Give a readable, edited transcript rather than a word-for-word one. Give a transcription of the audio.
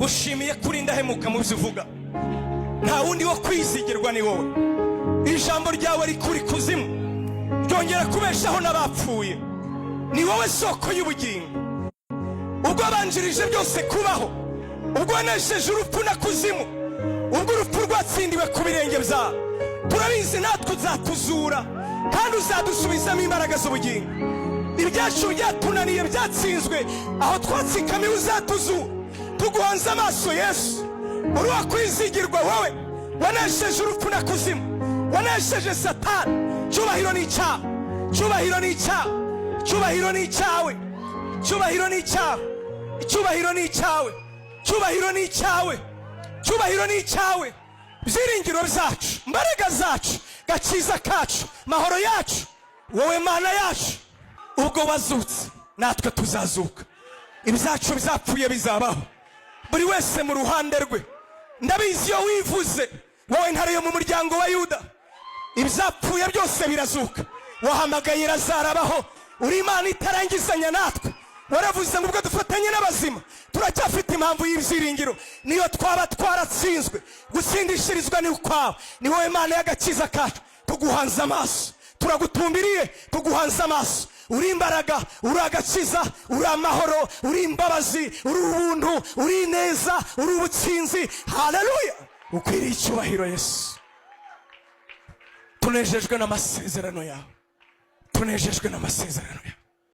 gushimiye kuri ndahemuka mu bivuga. Nta wundi wo kwizigirwa ni wowe. Ijambo ryawe rikuri kuzimu, ryongera kubeshaho n'abapfuye. Ni wowe soko y'ubugingo. Ubwo banjirije byose kubaho, ubwo wanesheje urupfu na kuzimu, ubwo urupfu rwatsindiwe ku birenge byawe, turabizi natwe uzatuzura kandi uzadusubizamo imbaraga z'ubugingo. Ibyacu byatunaniye byatsinzwe, aho twatsikamiye uzatuzura. Tuguhanze amaso Yesu, uri wa kwizigirwa wowe, wanesheje urupfu na kuzimu, wanesheje Satani. Cyubahiro ni icyawe, cyubahiro ni icyawe, cyubahiro ni icyawe, cyubahiro ni icyawe, cyubahiro ni icyawe, cyubahiro ni icyawe, cyubahiro ni icyawe. Byiringiro byacu, mbaraga zacu, gakiza kacu, mahoro yacu, wowe Mana yacu. Ubwo wazutse natwe tuzazuka, ibyacu bizapfuye bizabaho, buri wese mu ruhande rwe. Ndabizi iyo wivuze, wowe ntare yo mu muryango wa Yuda, ibizapfuye byose birazuka. Wahamagaye Lazaro, uri Imana itarangizanya natwe. Waravuze ngo ubwo dufatanye n'abazima turacyafite impamvu y'ibyiringiro. Niyo twaba twaratsinzwe, gutsindishirizwa ni ukwawe. Ni wowe Mana y'agakiza kacu. Tuguhanze amaso, turagutumbiriye, tuguhanze amaso. Uri imbaraga, uri agakiza, uri amahoro, uri imbabazi, uri ubuntu, uri neza, uri ubutsinzi. Haleluya! Ukwiriye icyubahiro Yesu. Tunejejwe n'amasezerano yawe, tunejejwe n'amasezerano yawe.